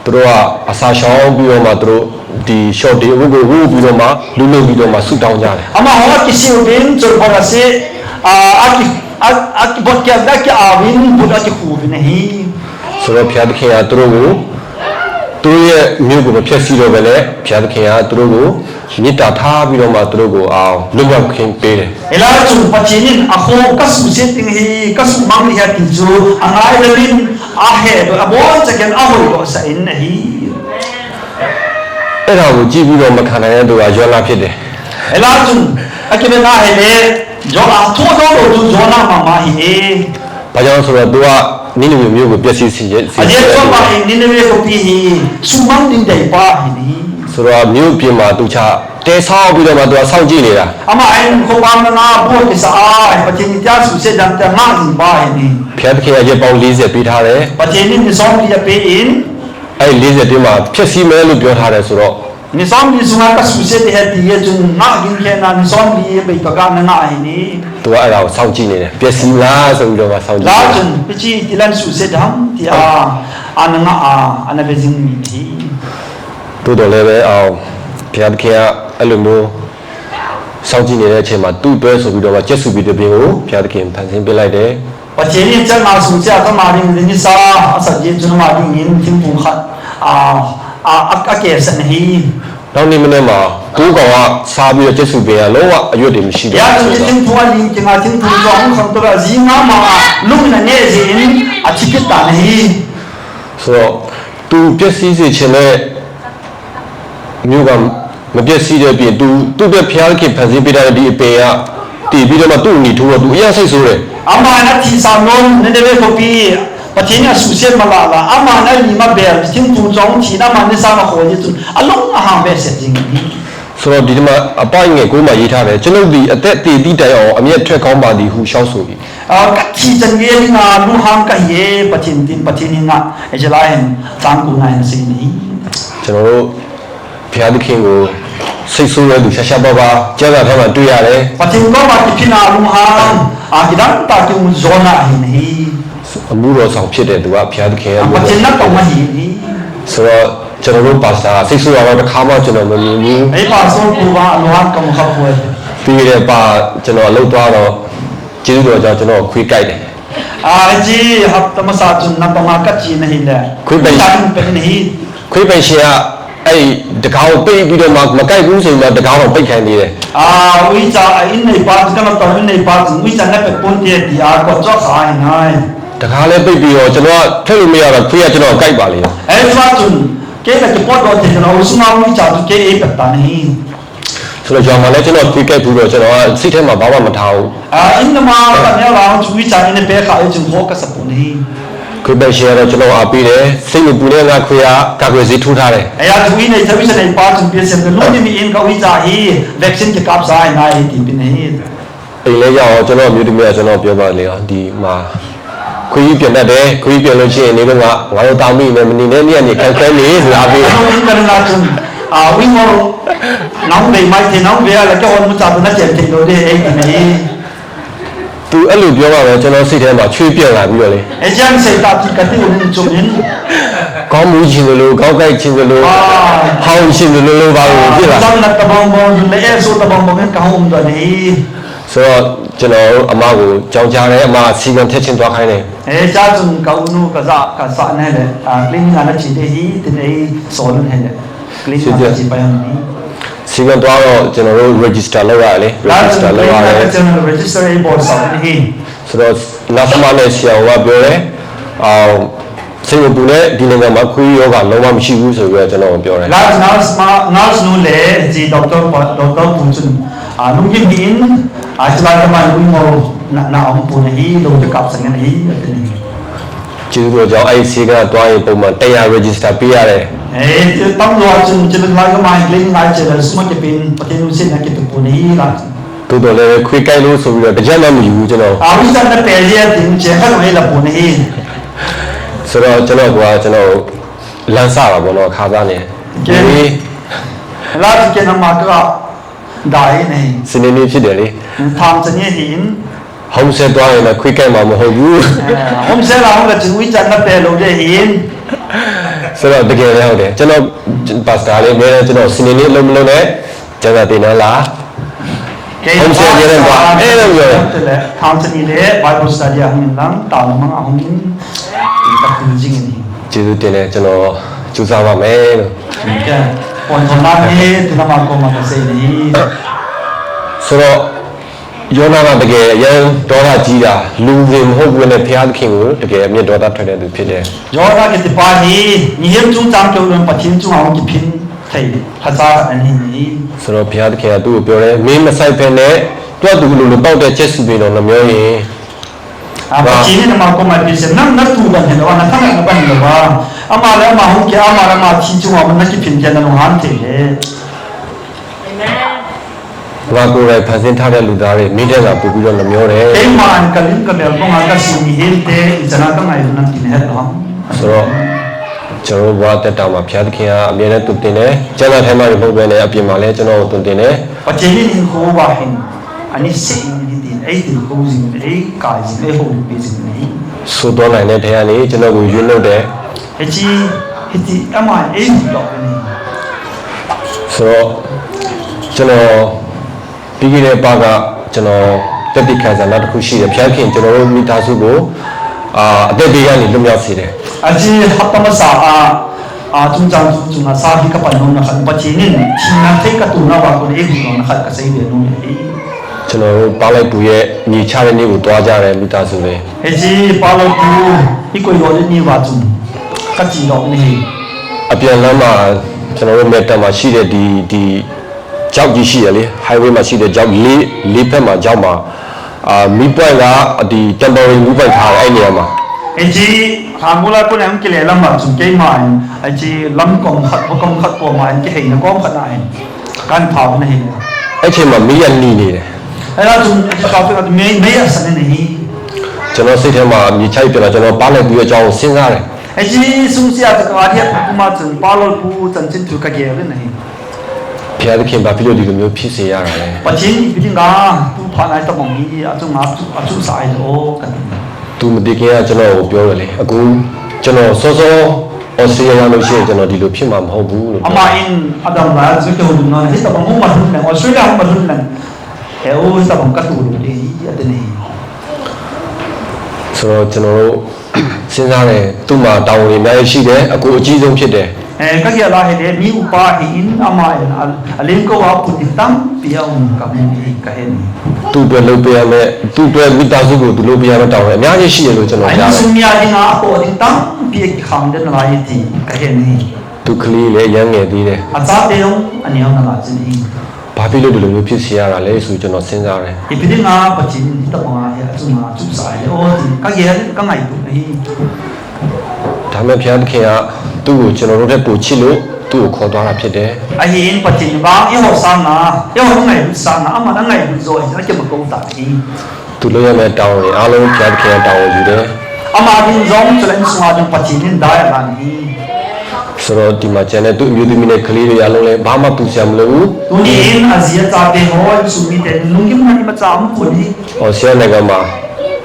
Speaker 1: သူတို့ကအစာရှောင်ပြီးတော့မှသူတို့ဒီ short တွေဝုတ်ကိုဝုတ်ပြီးတော့မှလူလုပ်ပြီးတော့မှဆူတောင်းကြတယ်
Speaker 2: Ama ho ki sim bin chur para se aki bot ke da ke awin buda ke khu bin hi.
Speaker 1: ဆိုတော့ဘုရားသခင်ကသူတို့ကိုသူတို့ရဲ့မြို့ကိုမဖြတ်စီတော့ပဲလေဘုရားသခင်ကသူတို့ကိုမေတ္တာထားပြီးတော့မှသူတို့ကိုအောင်လွတ်မြောက်ခြင်းပေးတယ်
Speaker 2: Ela chung pachinin ako kasu setting hi kasu mang hi ti chu angai lalin ahe do abon chaken ahoy ko sa in hi.
Speaker 1: အဲ့ဒါကိုကြည့်ပြီးတော့မခံနိုင်တဲ့သူကယောလာဖြစ်တယ်
Speaker 2: Ela chung akibe na he le jo a thu do do jo na ma ma hi e.
Speaker 1: ဘာကြောင့်ဆိုတော့သူကနိနေမျိုးကိုပျက်စီးစီရဲ့
Speaker 2: Aje cho ma hi ni ne ko pi hi sumang din dai pa hi ni.
Speaker 1: ဆိုတော့မြို့ပြင်မှာသူချတဲဆောက်ပြီးတော့မှသူကစောင့်ကြည့်နေတာ
Speaker 2: Ama ai ko ba na bo ki sa ai pachin ja su se dan ta ma hin ba hi ni.
Speaker 1: ဘုရားသခင်ရဲ့ပေါင်း40ပေးထားတယ်
Speaker 2: Pachinin ni som ki pe in
Speaker 1: အဲ့40တင်းမှာဖြည့်ဆည်းမယ်လို့ပြောထားတယ်ဆိုတော့
Speaker 2: ni som ni sunga kasu se de he ti ye chung na gin ke na ni som ni be to ga na hi ni.
Speaker 1: သူကအဲ့ဒါကိုစောင့်ကြည့်နေတယ်ပျက်စီးလားဆိုပြီးတော့မှစောင့်ကြည့်
Speaker 2: La
Speaker 1: တယ်
Speaker 2: jun pichi tilan su se dam ti ananga ana bezing mi ti.
Speaker 1: တိုးတော်လည်းပဲအောင်ဘုရားသခင်ကအဲ့လိုမျိုးစောင့်ကြည့်နေတဲ့အချိန်မှာသူ့အတွက်ဆိုပြီးတော့မှကျက်စုပြီးတဲ့ပြင်ကိုဘုရားသခင်ဖန်ဆင်းပေးလိုက်တယ်
Speaker 2: Pachini chan ma su cha ka ma ring ni sa asa je jun ma ring in tim pum khat ke san hi.
Speaker 1: နောက်နေ့မနေ့မှာကိုးကောင်ကစားပြီးတော့ကျက်စုပေးရလုံးဝအရွတ်တွေမရှိဘူး
Speaker 2: Ya jun tim pum ling ke ma tim pum jong sam to ra ji ma ma lung na ne ji in a chi pit ta hi.
Speaker 1: ဆိုတော့သူပျက်စီးစေခြင်းနဲ့မြို့ကမပျက်စီးတဲ့ပြင်သူ့အတွက်ဘုရားသခင်ဖန်ဆင်းပေးတဲ့ဒီအပင်ကတည်ပြီးတော့မှသူ့အနီထိုးတော့သူအရင်စိတ်ဆိုးတယ်
Speaker 2: Ama na ti sa non ne de ko pi pachini su se ma la ama na ni ma be tim pum jong chi na ma ne sa ma ho ji jun along a ha be se jing hi.
Speaker 1: ဆိုတော့ဒီမှာအပိုင်းငယ်ကိုမှရေးထားတယ်ကျွန်ုပ်ဒီအသက်တည်တည်တိုင်အောင်အမျက်ထွက်ကောင်းပါသည်ဟုရှောက်ဆိုပြီး
Speaker 2: Kachi jangye nga lu ham ka ye pachin nga ejalahen tang ku ngai na sin ni.
Speaker 1: ကျွန်တော်တို့ဘုရားသခင်ကိုစိတ်ဆိုးရသူရှာရှာပါပါကျမ်းစာထဲမှာတွေ့ရတယ်
Speaker 2: Pachin ko ma ti phina lu ham kidan ta ki mu zona hi ni.
Speaker 1: အမှုတော်ဆောင်ဖြစ်တဲ့သူကဘုရားသခင်ရဲ့
Speaker 2: Pachin na to ma hi ni.
Speaker 1: ဆိုတော့ကျွန်တော်တို့ပါစတာစိတ်ဆိုးရတော့တစ်ခါမှကျွန်တော်မမြင်ဘူး
Speaker 2: Ai pa so ku ba lu ham ka mu kha pwe.
Speaker 1: ပြီးတဲ့ပါကျွန်တော်အလုပ်သွားတော့ကျေးဇူးတော်ကြောင့်ကျွန်တော်ခွေးကြိုက်တယ်
Speaker 2: Ji hap ta ma sa chun na to ma ka chi na hi le.
Speaker 1: Khoi bai.
Speaker 2: Ta pe ni hi.
Speaker 1: ခွေးပိုင်ရှင်ကအဲ့တကားကိုပိတ်ပြီးတော့မှမကြိုက်ဘူးဆိုတော့တကားတော့ပိတ်ခံနေတယ်
Speaker 2: Wi cha in nei pa ka na to in nei pa wi cha na pe pon tie ti ko cho kha hi nai.
Speaker 1: တကားလည်းပိတ်ပြီးတော့ကျွန်တော်ကထည့်လို့မရတော့ခွေးကကျွန်တော်ကြိုက်ပါလေ
Speaker 2: Ai fa chun ke la ke pot do te na usma wi cha tu ke e pe ta ni.
Speaker 1: ဆိုတော့ကြောင်မှလည်းကျွန်တော်ခွေးကြိုက်ဘူးတော့ကျွန်တော်ကစိတ်ထဲမှာဘာမှမထားဘူး
Speaker 2: In ma ka ne la chu wi cha ni pe kha e chu ho ka sa pu ni.
Speaker 1: ခွေးပိုင်ရှင်ကတော့ကျွန်တော်အားပေးတယ်စိတ်မပူတဲ့ငါခွေးကကာကွယ်ဆေးထိုးထားတယ်
Speaker 2: Ai ya chu ni sa wi cha nei pa chu pe sem lu ni mi in ka wi cha hi vaccine ke kap sa na hi ti pe ni.
Speaker 1: အိမ်လဲရောက်အောင်ကျွန်တော်မျိုးတမျိုးကျွန်တော်ပြောပါလေဒီမှာခွေးပြန်တတ်တယ်ခွေးပြန်လို့ရှိရင်နေတော့ငါတို့တောင်းမိနေမနေနဲ့နေ့ခက်ခဲနေစလာပြီး
Speaker 2: Ano in ka na chun wi mo nang be mai te nang be la ka on mu cha na chen te do de ai ti ni.
Speaker 1: သူအဲ့လိုပြောပါမယ်ကျွန်တော်စိတ်ထဲမှာချွေးပြက်လာပြီးတော့လေ
Speaker 2: Ai jang se ta ti ka ti un chu in.
Speaker 1: ကောင်းမှုချင်းလို့ကောင်းကြိုက်ချင်းလို့ဟောင်းချင်းလို့ပါလို့ပြစ်လာ
Speaker 2: Jang na ta bong bong le e so ta bong bong ka hom do ni.
Speaker 1: ဆိုတော့ကျွန်တော်အမကိုကြောင်ကြားတယ်အမစီကံထက်ချင်းသွားခိုင်းတယ်
Speaker 2: Ai cha chun ka unu ka sa na le clean nga na chi de hi ti nei so lu he le. Clean nga chi pa yang ni.
Speaker 1: စီကံသွားတော့ကျွန်တော်တို့ register လုပ်ရတယ် register လုပ်ရတယ်
Speaker 2: register a board sa ni.
Speaker 1: ဆိုတော့နောက်မှလည်းဆရာကပြောတယ်စိတ်မပူနဲ့ဒီနိုင်ငံမှာခွေးယောဂလုံးဝမရှိဘူးဆိုပြီးတော့ကျွန်တော်ပြောတယ်
Speaker 2: Last nurse nu le ji doctor pu chun nu gi bin chla ka ma nu mo na om pu ni lo de kap sang ni.
Speaker 1: ကျေးဇူးတော်ကြောင့်အဲ့ဒီစီကံသွားရင်ပုံမှန်100 register ပေးရတယ်
Speaker 2: Tang lo chun chun la ka ma clean nga che la suma ke pin patin nu sin na ke pu ni la.
Speaker 1: တ တိုးတော်လည်းခွေးကိုက်လို့ဆိုပြီးတော့တကြက်မှမယူဘူးကျွန်တော်
Speaker 2: အာဝိဇ္ဇာနဲ့ပယ်ရတဲ့ကျန်ခါလို့လာပေါ်နေ
Speaker 1: ဆိုတော့ကျွန်တော်ကကျွန်တော်လမ်းစားတာပေါ့နော်ခါစားနေဒီ
Speaker 2: လာကျန်မှာကဒိုင်းနေ
Speaker 1: စနေနေ့ဖြစ်တယ်လေ
Speaker 2: ทำจะเนี่ยหิน
Speaker 1: ဟောင်းဆက်သွားရင်လည်းခွေးကိုက်မှာမဟုတ်ဘူး
Speaker 2: ผมเสียเราก็จะวิจารณ์นับแต่เราจะหิน
Speaker 1: ဆိုတော့တကယ်လည်းဟုတ်တယ်ကျွန်တော်ပါစတာလေးမဲကျွန်တော်စနေနေ့လုံးမလုံးနဲ့ကျန်တာတင်လာလား ผมเสียเยอะเลยว่ะ
Speaker 2: ทำจะนี่เลยไบเบิลสตัดดี้ของมันตามมาของมันตัดจริงนี่
Speaker 1: ကျေးဇူးတင်တယ်ကျွန်တော်ကြိုးစားပါမယ်လို့
Speaker 2: แกคนคนนั้นนี่ที่นำมาก็มาเสียนี่
Speaker 1: ဆိုတော့ယောနာကတကယ်အရင်ဒေါသကြီးတာလူတွေမဟုတ်ဘူးနဲ့ဘုရားသခင်ကိုတကယ်အမျက်ဒေါသထွက်တဲ့သူဖြစ်တယ်
Speaker 2: ย้อนไปที่ป่านี้นี่เห็นจุงจำจงเรื่องปัจจิมจุงเอาที่พินไทยภาษาอันนี้
Speaker 1: ဆိုတော့ဘုရားသခင်ကသူ့ကိုပြောတယ်မင်းမဆိုင်ဖ ೇನೆ တွတ်သူလူလိုပေါက်တဲ့ချက်စီတွေတော့နှမျိုးရင်
Speaker 2: ปัจจิมนี่นำมาก็มาเป็นเสียนั่งนักตูกันเห็นว่านั่งทั้งนั้นก็เป็นว่าอามาแล้วมาหุ่นแกอามาแล้วมาที่จุงเอามันนักที่พินแกนั่งหันเถอะ
Speaker 1: ဘာကိုယ်တိုင်ဖန်ဆင်းထားတဲ့လူသားတွေမိတဲ့ကပို့ပြီးတော့နှမျိုးတယ်
Speaker 2: ไอ้มันกัลินกับเบลก็มาก็สิ่งนี้เห็นแต่จะน่าต้องไงนั่นกินเห็ดหรอ
Speaker 1: ဆိုတော့ကျွန်တော်ဘဝတက်တာမှာဘုရားသခင်ကအမြဲတမ်းသူတင်တယ်ကျန်တဲ့ထဲမှာမဟုတ်ဘဲနဲ့အပြင်မှာလည်းကျွန်တော်ကိုသူတင်တယ်
Speaker 2: ปัจจัยนี้เขาว่าเห็นอันนี้สิ่งนี้ดีไอ้ที่เขาสิ่งไอ้กายสิ่งไอ้หัวเป็นสิ่งนี้
Speaker 1: ဆိုတော့နိုင်တဲ့ထဲကနေကျွန်တော်ကိုရွေးနှုတ်တယ်
Speaker 2: ไอ้ที่อามาไอ้ดอกนี้
Speaker 1: ဆိုတော့ကျွန်တော်ပြီးခဲ့တဲ့ပတ်ကကျွန်တော်တက်တိခံစားနောက်တစ်ခုရှိတယ်ဘုရားခင်ကျွန်တော်တို့မိသားစုကိုအသက်ဘေးကနေလွတ်မြောက်စေတယ်
Speaker 2: ไอ้ที่ฮัตตมาสาจุงจังจุงอาสาที่กับปนนนะครับปัจจัยนี้ที่นั่นที่กับตัวเราว่าคนเองเรานะครับก็ใช้เรื่องนี้
Speaker 1: ကျွန်တော်တို့ပါလိုက်ပူရဲ့ညီချတဲ့နေ့ကိုတွားကြတယ်မိသားစုတွေ
Speaker 2: ไอ้ที่ปาโลกูอีกคนอยู่ที่นี่ว่าจุงกัจจิดอกนี้
Speaker 1: အပြန်လမ်းမှာကျွန်တော်တို့မေတ္တာမှာရှိတဲ့ဒီကြောက်ကြီးရှိရလေ highway မှာရှိတဲ့ကြောက်လေးဖက်မှာကြောက်မှာမိပွိုင်ကဒီ temporary မိပွိုင်ထားတဲ့အဲ့နေရာမှာ
Speaker 2: ไอ้ที่หามูลค่าเนี่ยมันเกลี่ยลำบากจุงเกี่ยมันไอ้ที่ลำกองขัดพกองขัดตัวมันเกี่ยงกองขัดไหนการเผาเนี่ย
Speaker 1: အဲ့ချိန်မှာမိရနီးနေတယ်
Speaker 2: ไอ้เราจุงไอ้ที่เขาเป็นอะไรไม่สันนี่
Speaker 1: ကျွန်တော်စိတ်ထဲမှာမြေချိုက်ပြလာကျွန်တော်ပါလိုက်ပြီးအကြောင်းစဉ်းစားတယ်
Speaker 2: ไอ้ที่สุ่มเสียจากการที่ผมมาจุงปาโลกูจันจินถูกกระเกี่ยวเลยนี่
Speaker 1: ဘုရားသခင်ဘာဖြစ်လို့ဒီလိုမျိုးဖြစ်စေရတာလဲ
Speaker 2: ปัจจัยนี้เป็นยังไงผู้ผ่านไอ้ตะบงนี้จุงอาจุสายโอ้กัน
Speaker 1: သူမသိခင်ကကျွန်တော်ကိုပြောတယ်လေအခုကျွန်တော်စောစောဩစတြေးလျရောက်လို့ရှိရင်ကျွန်တော်ဒီလိုဖြစ်မှာမဟုတ်ဘူးလို့
Speaker 2: อามาอินอดัมลาจุดที่หุ่นนอนที่ตะบงมุ่งมาหุ่นหนึ่งออสเตรเลียมุ่งมาหุ่นหนึ่งเอวตะบงกระตูดูดีอันนี้
Speaker 1: ဆိုတော့ကျွန်တော်တို့စဉ်းစားတယ်သူ့မှာတောင်းဝင်အများကြီးရှိတယ်အခုအကြီးဆုံးဖြစ်တယ်
Speaker 2: ก็เกี่ยวกับเหตุนี้อุปาหินอามาอินอันนี้ก็ว่าปุถิตังเปียงกับนี้กันเห็น
Speaker 1: သူ့အတွက်လုပ်ပေးရမယ်သူ့အတွက်မိသားစုကိုသူလုပ်ပေးရမယ်တောင်းတယ်အများကြီးရှိတယ်လို့ကျွန်တော်
Speaker 2: อัน
Speaker 1: ကြား
Speaker 2: นี้
Speaker 1: တယ်
Speaker 2: สุญญาดิงาโปดิตังเปียกิคำเดินลายที่กันเห็นนี่
Speaker 1: သူကလေးလည်းရမ်းငယ်သေးတယ်
Speaker 2: อาจารย์เดียวอันนี้เอาหน้าจีนี่
Speaker 1: ဘာဖြစ်လို့ဒီလိုမျိုးဖြစ်စေရတာလဲဆိုကျွန်တော်စဉ်းစားတယ်
Speaker 2: อีพีดิงาปัจจินที่ตะบงอาเหตุจุมาจุสายโอ้ที่ก็เกี่ยวกับไงตัวนี้
Speaker 1: ဒါမဲ့ဘုရားသခင်ကသူ့ကိုကျွန်တော်တို့တက်ပို့ချစ်လို့သူ့ကိုခေါ်သွားတာဖြစ်တယ်
Speaker 2: ไอ้หินปัจจินบางยี่ห้อสร้างนะยี่ห้อไงสร้างนะอามาไงดูโซ่แล้วจะมาโกงตาที
Speaker 1: သူလုပ်ရမယ့်တောင်းရင်အားလုံးဘုရားသခင်ကတောင်းယူတယ်
Speaker 2: อามาดินร้องจะเล่นสวาดิปัจจินได้อะไรนี่
Speaker 1: ဆိုတော့ဒီမှာကျန်တဲ့သူ့အမျိုးသမီးနဲ့ကလေးတွေအားလုံးလည်းဘာမှပူစရာမလိုဘူး
Speaker 2: ตัวนี้อาเซียนจะเป็นหัวสุมิเตลุงกิมันนี่มาจำคนนี้
Speaker 1: ။ဟောဆရာနိုင်ငံမှာ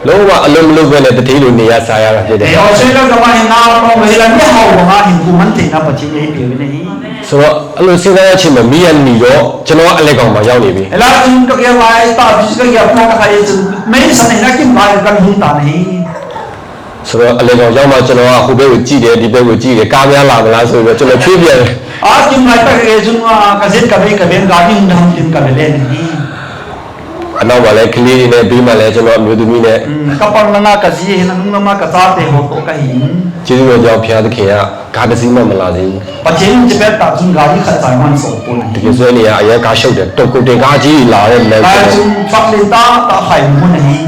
Speaker 1: လုံးဝအလုံးမလုံးပဲနဲ့တတိလိုနေရစားရတာဖြစ်တယ်
Speaker 2: เดี๋ยวช่วยเราจะมาเห็นหน้าเราเวลาไม่เอาหัวหินกูมันถึงนะปัจจินไอ้เปียวนี่
Speaker 1: ။ဆိုတော့အဲ့လိုစဉ်းစားရချင်းမှာမိရနီတော့ကျွန်တော်အလက်ကောင်မှာရောက်နေပြီ
Speaker 2: เวลาจึงก็เกี่ยวกับตาพิจารณาพวกใครจึงไม่สนิทนักกินมากันหุ่นตานี่
Speaker 1: ။ဆိုတော့အလက်ကောင်ရောက်မှကျွန်တော်ကဟိုဘက်ကိုကြည့်တယ်ဒီဘက်ကိုကြည့်တယ်ကားများလာမလားဆိုပြီးတော့ကျွန်တော်ချွေးပြန်တယ်
Speaker 2: อาจึงไม่ไปเอจึงกระเซ็นกับเบนกับเบนการยิ่งทำจึงกับเบนนี่
Speaker 1: ။အနောက်မှာလည်းကလေးတွေနဲ့ဘေးမှာလည်းကျွန်တော်အမျိုးသမီးနဲ့
Speaker 2: กับปังนากระซีเห็นนุ่งมากระซาเตหัวโตกระหิน
Speaker 1: ကျေးဇူးတော်ကြောင့်ဘုရားသခင်ကကားတစ်စီးမှမလာသေးဘူး
Speaker 2: ปัจจินจะเป็นตาจึงการที่ขัดใจมันสองคน
Speaker 1: ။တကယ်ဆိုရင်နေရအရင်ကားရှုပ်တယ်တုတ်ကုတ်တင်ကားကြီးလာတဲ့လမ်း
Speaker 2: แต่
Speaker 1: ကျ
Speaker 2: จึงฟักเลต้าตาไข่มันนี่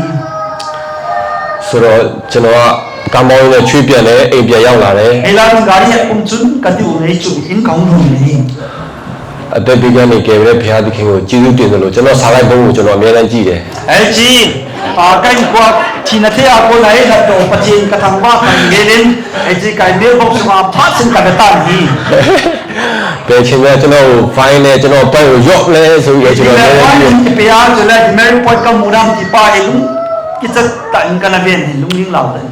Speaker 1: ဆိုတော့ကျွန်တော်ကကားမောင်းနဲ့ချွေးပြန်တယ်အိမ်ပြန်ရောက်လာတယ်
Speaker 2: เวลาจึงการที่อุ้มจึงกันที่อุ้มในจุดหินของหุ่นนี่
Speaker 1: ဘ အသက်ပေးကနေကယ်တဲ့ဘုရားသခင်ကိုကျေးဇူးတင်တယ်လို့ကျွန်တော်စားလိုက်ပုံကိုကျွန်တော်အများကြီးကြည့်တယ်
Speaker 2: LG cái qua chỉ là thế à cô lấy là đồ bát chín cái thằng ba thằng ghé lên LG cái bia bốc mà phát sinh cả cái tan gì
Speaker 1: ဘယ်ချိန်မှကျွန်တော်ဖိုင်းလဲကျွန်တော်ပိုက်ကိုရော့လဲဆိုပြီးကျွန်တော်လည်း
Speaker 2: cái bia cho lên thì mấy quay cầm mũ đam thì ba cái lúng cái chất tận cái là bên thì lúng liếng lào đấy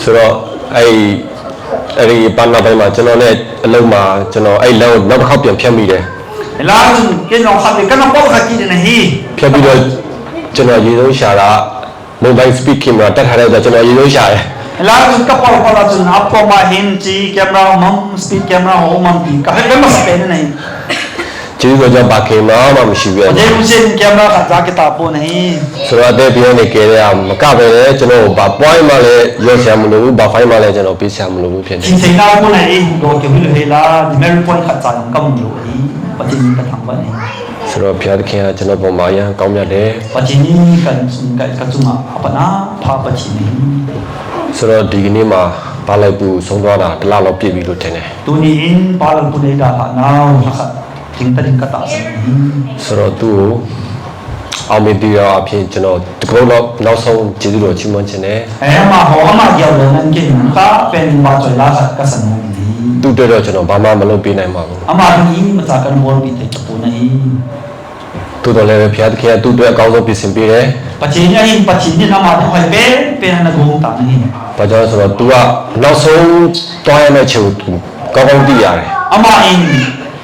Speaker 1: ဆိုတော့အဲ့ဒီပန်းနာပိုင်းမှာကျွန်တော်နဲ့အလုံးမှာကျွန်တော်အဲ့လမ်းကိုနောက်တစ်ခေါက်ပြန်ဖြတ်မိတယ်
Speaker 2: là cái nó khác cái nó có khác gì này hi
Speaker 1: ဖြတ်ပြီးတော့ကျွန်တော်ရေဆုံးရှာတာ mobile speed camera တက်ထားတဲ့အတွက်ကျွန်တော်ရေဆုံးရှာတယ်
Speaker 2: là cái bao bao là chúng áp qua mà hình chỉ camera mắm speed camera hồ mắm thì cái mà sắp này
Speaker 1: ကျေးဇူးတော်ကြောင့်ပါခင်မှာမရှိဘူး
Speaker 2: Jadi usin camera kat jaket apa nih?
Speaker 1: ဆိုတော့အသက်ပြောနေကြတဲ့မကပဲလေကျွန်တော်ဘာ point မှလည်းရောဆရာမလို့ဘူးဘာ file မှလည်းကျွန်တော်ပေးဆရာမလို့ဘူးဖြစ်တယ်
Speaker 2: Chính na apa nih? Do ke bil hela di meru point kat jang kam lo ni. Pacin ka thang ba ni.
Speaker 1: ဆိုတော့ဘုရားသခင်ကကျွန်တော်ပုံမှာအရင်ကောင်းမြတ်တယ်
Speaker 2: Pacin ni kan sun ka cuma apa na pha pacin ni.
Speaker 1: ဆိုတော့ဒီကနေ့မှာဘာလိုက်ဘူးဆုံးသွားတာတစ်လလောက်ပြည့်ပြီလို့ထင်တယ်
Speaker 2: Tu ni in palang tu ni dah now ha. Ting ta ding ka ta san ni.
Speaker 1: ဆိုတော့သူ့ကိုအောင်မြင်ပြီးတော့အဖြစ်ကျွန်တော်တကုန်းတော့နောက်ဆုံးကျေးဇူးတော်ချီးမွမ်းခြင်းနဲ့
Speaker 2: Eh ma ho ma yaw lo nan ke ka pen ma choi la ka san ni.
Speaker 1: သူ့အတွက်တော့ကျွန်တော်ဘာမှမလုပ်ပေးနိုင်ပါဘူး
Speaker 2: Ama ni ma ta kan bol bi te chapu na hi.
Speaker 1: သို့တော်လည်းပဲဘုရားသခင်ကသူ့အတွက်အကောင်းဆုံးပြင်ဆင်ပေးတယ်
Speaker 2: Pacin ni nama ni hoi pen na gong ta ni.
Speaker 1: ဘာကြောင့်လဲဆိုတော့ तू ကနောက်ဆုံးတွားရမယ့်ချိန်ကိုကောင်းကောင်းသိရတယ်
Speaker 2: Ama in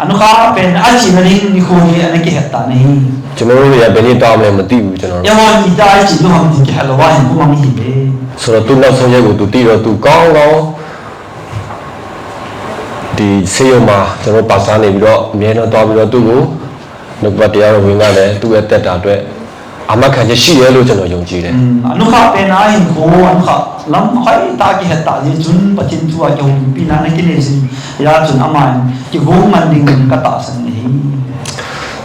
Speaker 2: ano ka pen achi na ni ko ni ana ke hatta ni
Speaker 1: ကျွန်တော်တို့တွေကဘယ်နည်းတွားမလဲမသိဘူးကျွန်တော်တို့
Speaker 2: ya mo ni dai chi no ham ke halo wa hin ko mang hi be
Speaker 1: ဆိုတော့ तू နောက်ဆုံးရက်ကို तू သိတော့ तू ကောင်းကောင်းဒီဆေးရုံမှာကျွန်တော်ပါစားနေပြီးတော့အမြဲတမ်းတွားပြီးတော့သူ့ကိုနှုတ်ပတ်တရားတော်ဝင်ကလည်းသူ့ရဲ့တက်တာအတွက်အမခံချက်ရှိရဲလို့ကျွန်တော်ယုံကြည်တယ်
Speaker 2: ano ka pen na hin ko ano ka lam hai ta ke hatta ni jun pachin tu a jong pi na na ke ni sin ya jun ama ki go man ding ka ta san ni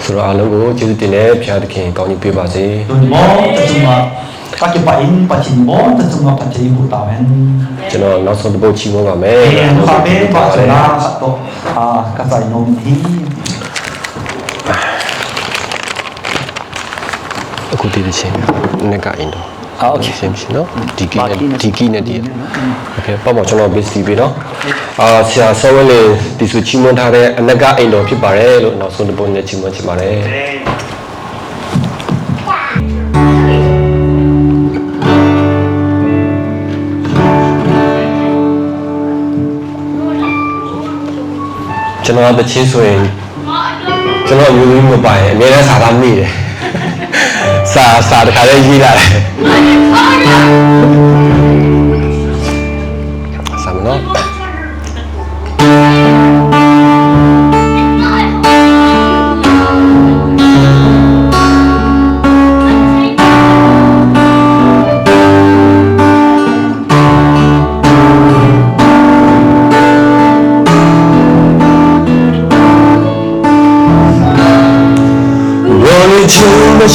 Speaker 1: ဆိုတော့အားလုံးကိုကျေးဇူးတင်တယ်ဘုရားသခင်ကောင်းကြီးပေးပါစေ
Speaker 2: don mo ta juma ka ke pa in pachin mo ta juma pachin bu ta wen
Speaker 1: ကျွန်တော်နောက်ဆုံးတစ်ပုတ်ချီးမွမ်းပါမယ်
Speaker 2: ano ka pen pa juna ka to ka sai no hi
Speaker 1: အခုဒီတစ်ချိန်နဲ့ကအင်တော့
Speaker 2: โอเค
Speaker 1: ရှင်းရှင်းနော်ဒီကီနဲ့ဒီโอเคပေါ့ပေါ့ကျွန်တော် basic ပဲနော်ဆရာဆောဝဲလေးဒီဆိုချီးမွမ်းထားတဲ့အနက်ကအင်တော်ဖြစ်ပါတယ်လို့နောက်ဆုံးတစ်ပုတ်နဲ့ချီးမွမ်းချင်ပါတယ်ကျွန်တော်တချင်းဆိုရင်ကျွန်တော်ယူလို့မပိုင်အများနဲ့စာသားမိတယ်စာတခါလေးရေးလာတယ်စာမနော်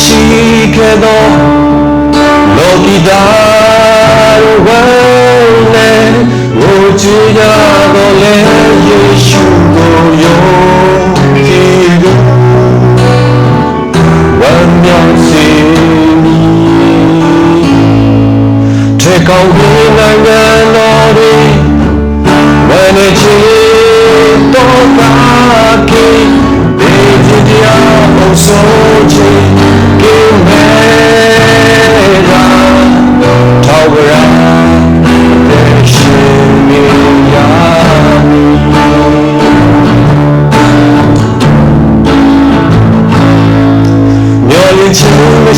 Speaker 1: ရှိခဲ့သောလောကီသားဝဲလေဝိချီရတော်လေယေရှုကိုယုံကြည်သူဝမ်းမြောက်စေမည်ထေကောင်းပြီးနိုင်ငံတော်တွေဝဲနေချီတော်ကားကိဒေကြည်တရားအောင်ဆုံးချီ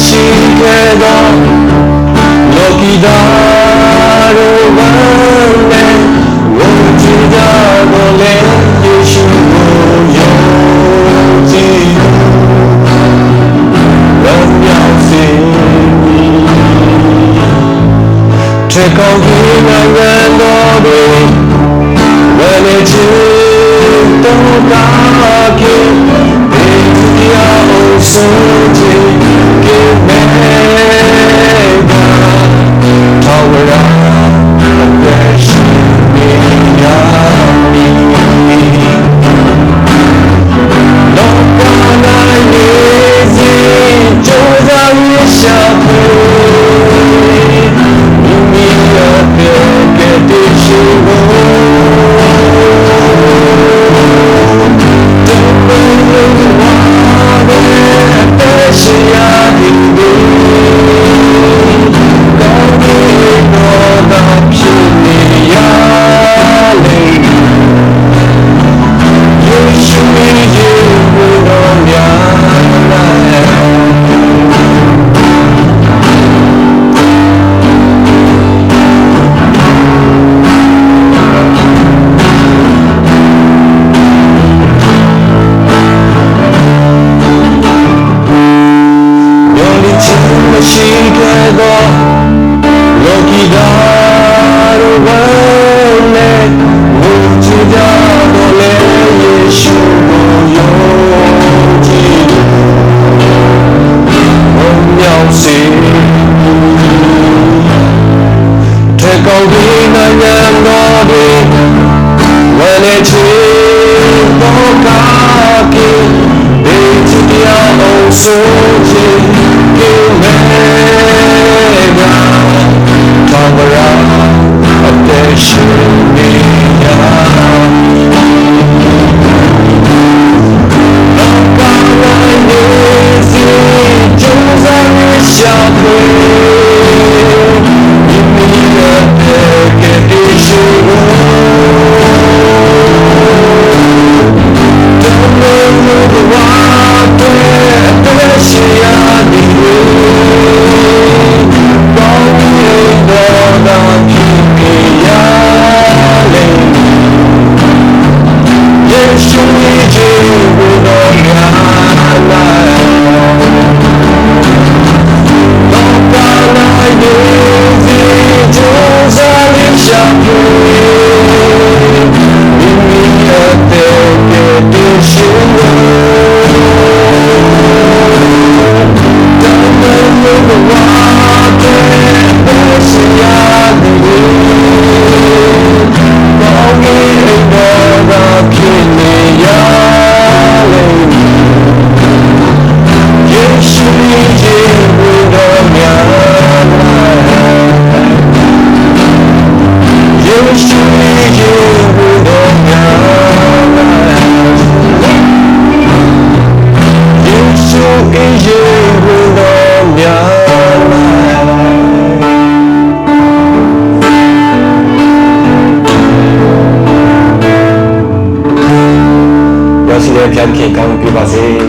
Speaker 1: ရှိခဲ့သောလောကီသားတို့ဝမ်းနဲ့ဝိချီကြတော်လေယေရှုကိုယုံကြည်ဝမ်းမြောက်စေမည်ထေကောင်းကြီးနိုင်ငံတော်တွေဝဲနေချီတော်ကားခင်ဒီတရားအောင်ဆုံးချီNo ပြန်ခင်ကောင်းပြပါစေ